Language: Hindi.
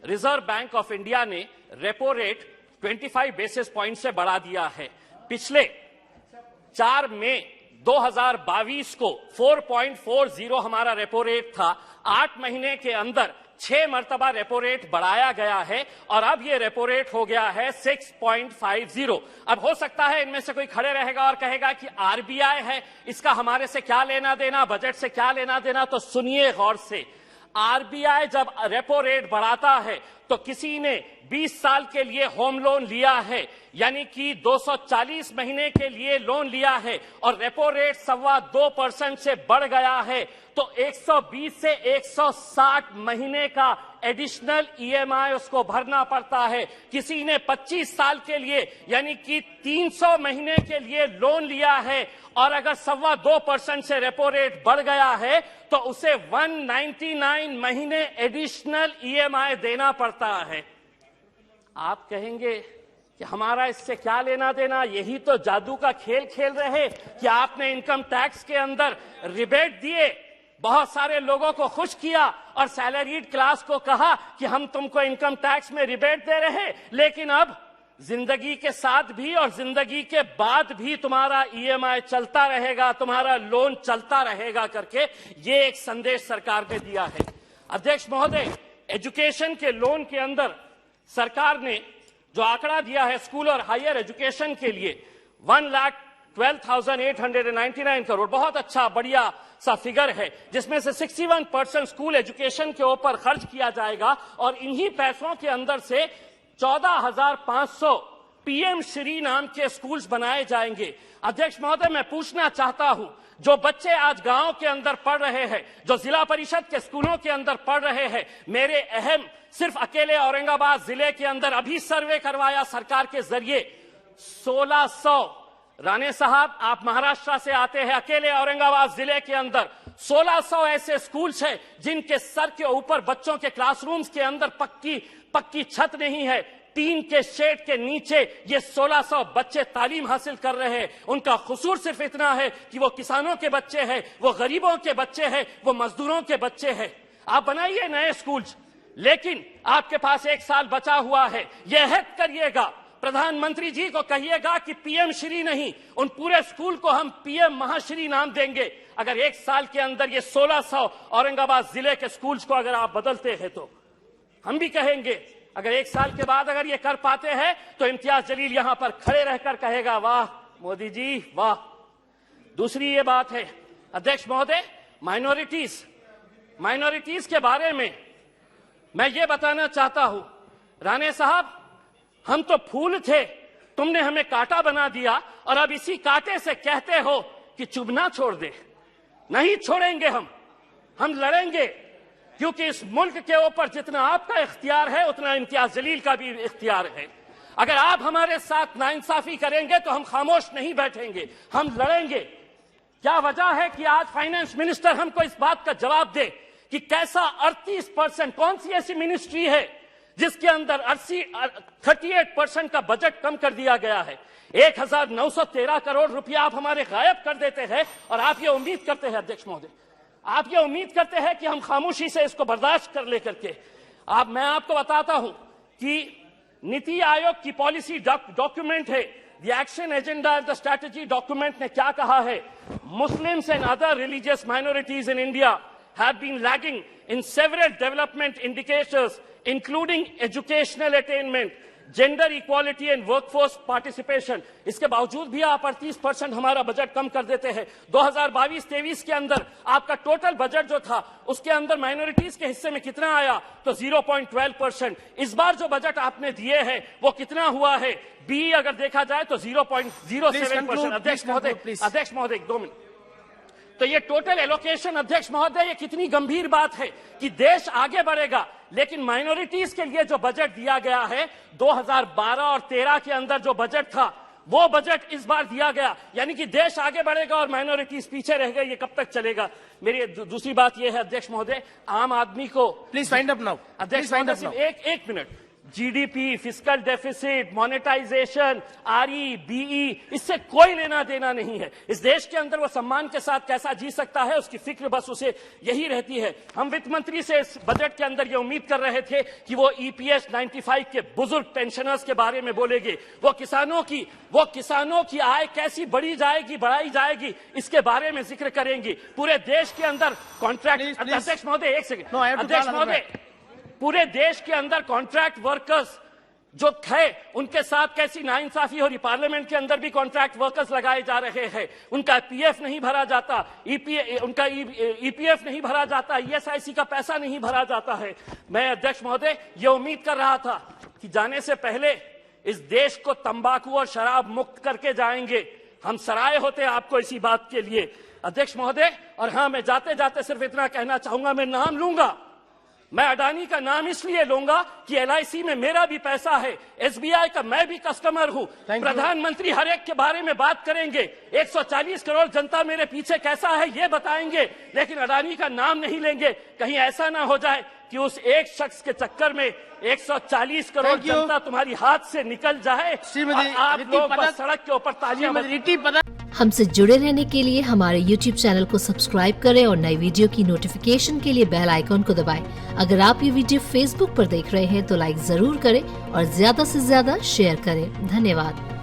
रिजर्व बैंक ऑफ इंडिया ने रेपो रेट 25 बेसिस पॉइंट से बढ़ा दिया है। पिछले 4 मई 2022 को 4.40 हमारा रेपो रेट था। 8 महीने के अंदर 6 मर्तबा रेपो रेट बढ़ाया गया है और अब ये रेपो रेट हो गया है 6.50। अब हो सकता है इनमें से कोई खड़े रहेगा और कहेगा कि आरबीआई है, इसका हमारे से क्या लेना देना, बजट से क्या लेना देना। तो सुनिए गौर से, आरबीआई जब रेपो रेट बढ़ाता है तो किसी ने 20 साल के लिए होम लोन लिया है, यानी कि 240 महीने के लिए लोन लिया है और रेपो रेट 2.25% से बढ़ गया है, तो 120 से 160 महीने का एडिशनल ईएमआई उसको भरना पड़ता है। किसी ने 25 साल के लिए यानी कि 300 महीने के लिए लोन लिया है और अगर 2.25% से रेपो रेट बढ़ गया है तो उसे 199 महीने एडिशनल ईएमआई देना पड़ता है। आप कहेंगे कि हमारा इससे क्या लेना देना, यही तो जादू का खेल खेल रहे कि आपने इनकम टैक्स के अंदर रिबेट दिए, बहुत सारे लोगों को खुश किया और सैलरीड क्लास को कहा कि हम तुमको इनकम टैक्स में रिबेट दे रहे हैं, लेकिन अब जिंदगी के साथ भी और जिंदगी के बाद भी तुम्हारा ईएमआई चलता रहेगा, तुम्हारा लोन चलता रहेगा करके ये एक संदेश सरकार ने दिया है। अध्यक्ष महोदय, एजुकेशन के लोन के अंदर सरकार ने जो आंकड़ा दिया है स्कूल और हायर एजुकेशन के लिए 1,12,899 करोड़, बहुत अच्छा बढ़िया सा फिगर है, जिसमें से 61% स्कूल एजुकेशन के ऊपर खर्च किया जाएगा और इन्हीं पैसों के अंदर से 14,500 पीएम श्री नाम के स्कूल्स बनाए जाएंगे। अध्यक्ष महोदय, मैं पूछना चाहता हूं, जो बच्चे आज गांव के अंदर पढ़ रहे हैं, जो जिला परिषद के स्कूलों के अंदर पढ़ रहे हैं, मेरे अहम सिर्फ अकेले औरंगाबाद जिले के अंदर अभी सर्वे करवाया सरकार के जरिए 1600, राणे साहब आप महाराष्ट्र से आते हैं, अकेले औरंगाबाद जिले के अंदर 1600 ऐसे स्कूल्स हैं जिनके सर के ऊपर बच्चों के क्लासरूम्स के अंदर पक्की छत नहीं है, टीन के शेड के नीचे ये 1600 बच्चे तालीम हासिल कर रहे हैं। उनका कसूर सिर्फ इतना है कि वो किसानों के बच्चे हैं, वो गरीबों के बच्चे हैं, वो मजदूरों के बच्चे हैं। आप बनाइए नए स्कूल्स, लेकिन आपके पास 1 साल बचा हुआ है, यह हद करिएगा, प्रधानमंत्री जी को कहिएगा कि पीएम श्री नहीं, उन पूरे स्कूल को हम पीएम महाश्री नाम देंगे। अगर 1 साल के अंदर ये 1600 औरंगाबाद जिले के स्कूल्स को अगर आप बदलते हैं तो हम भी कहेंगे, अगर 1 साल के बाद अगर ये कर पाते हैं तो इम्तियाज जलील यहां पर खड़े रहकर कहेगा वाह मोदी जी वाह। दूसरी ये बात है अध्यक्ष महोदय, माइनॉरिटीज के बारे में मैं ये बताना चाहता हूं, राणे साहब हम तो फूल थे, तुमने हमें कांटा बना दिया और अब इसी कांटे से कहते हो कि चुभना छोड़ दे। नहीं छोड़ेंगे, हम लड़ेंगे, क्योंकि इस मुल्क के ऊपर जितना आपका इख्तियार है उतना इम्तियाज जलील का भी इख्तियार है। अगर आप हमारे साथ नाइंसाफी करेंगे तो हम खामोश नहीं बैठेंगे, हम लड़ेंगे। क्या वजह है कि आज फाइनेंस मिनिस्टर हमको इस बात का जवाब दे कि कैसा 38%, कौन सी ऐसी मिनिस्ट्री है जिसके अंदर 38% का बजट कम कर दिया गया है। 1913 करोड़ रुपया आप हमारे गायब कर देते हैं और आप ये उम्मीद करते हैं अध्यक्ष महोदय, आप ये उम्मीद करते हैं कि हम खामोशी से इसको बर्दाश्त कर लेकर के। मैं आपको बताता हूं कि नीति आयोग की पॉलिसी डॉक्यूमेंट है, the action agenda and the strategy document ने क्या कहा है, Muslims and other religious minorities in India have been lagging in several development indicators including educational attainment, gender equality and workforce participation. इसके बावजूद भी आप 38% हमारा बजट कम कर देते हैं। 2022-23 के अंदर आपका टोटल बजट जो था उसके अंदर माइनॉरिटीज के हिस्से में कितना आया, तो 0.12%। इस बार जो बजट आपने दिए हैं वो कितना हुआ है, बी अगर देखा जाए तो 0.07%। अध्यक्ष महोदय 2 मिनट। तो ये टोटल एलोकेशन अध्यक्ष महोदय, ये कितनी गंभीर बात है कि देश आगे बढ़ेगा, लेकिन माइनॉरिटीज के लिए जो बजट दिया गया है 2012 और 13 के अंदर जो बजट था वो बजट इस बार दिया गया, यानी कि देश आगे बढ़ेगा और माइनॉरिटीज पीछे रह गए। ये कब तक चलेगा? मेरी दूसरी बात यह है अध्यक्ष महोदय, आम आदमी को प्लीज फाइंड अप नाउ, अध्यक्ष महोदय एक minute, GDP, fiscal deficit, monetisation, RE, BE, इससे कोई लेना देना नहीं है। इस देश के अंदर वो सम्मान के साथ कैसा जी सकता है, उसकी फिक्र बस उसे यही रहती है। हम वित्त मंत्री से इस बजट के अंदर ये उम्मीद कर रहे थे कि वो ईपीएस 95 के बुजुर्ग पेंशनर्स के बारे में बोलेंगे, वो किसानों की आय कैसी बढ़ाई जाएगी, इसके बारे में जिक्र करेंगी। पूरे देश के अंदर कॉन्ट्रैक्ट, अध्यक्ष महोदय एक सेकंड, अध्यक्ष महोदय, पूरे देश के अंदर कॉन्ट्रैक्ट वर्कर्स जो है उनके साथ कैसी नाइंसाफी हो रही। पार्लियामेंट के अंदर भी कॉन्ट्रैक्ट वर्कर्स लगाए जा रहे हैं, उनका पीएफ नहीं भरा जाता, उनका ईपीएफ नहीं भरा जाता, ईएसआईसी का पैसा नहीं भरा जाता है। मैं अध्यक्ष महोदय ये उम्मीद कर रहा था कि जाने से पहले इस देश को तंबाकू और शराब मुक्त करके जाएंगे। हम सराय होते आपको इसी बात के लिए अध्यक्ष महोदय। और हां, मैं जाते जाते सिर्फ इतना कहना चाहूंगा, मैं नाम लूंगा, मैं अडानी का नाम इसलिए लूंगा कि एलआईसी में मेरा भी पैसा है, एसबीआई का मैं भी कस्टमर हूं। प्रधानमंत्री हर एक के बारे में बात करेंगे, 140 करोड़ जनता मेरे पीछे कैसा है ये बताएंगे, लेकिन अडानी का नाम नहीं लेंगे। कहीं ऐसा ना हो जाए कि उस एक शख्स के चक्कर में 140 करोड़ जनता तुम्हारी हाथ से निकल जाए और आप लोग बस सड़क के ऊपर तालियां। हमसे जुड़े रहने के लिए हमारे YouTube चैनल को सब्सक्राइब करें और नई वीडियो की नोटिफिकेशन के लिए बेल आइकॉन को दबाएं। अगर आप ये वीडियो Facebook पर देख रहे हैं तो लाइक जरूर करें और ज्यादा से ज्यादा शेयर करें। धन्यवाद।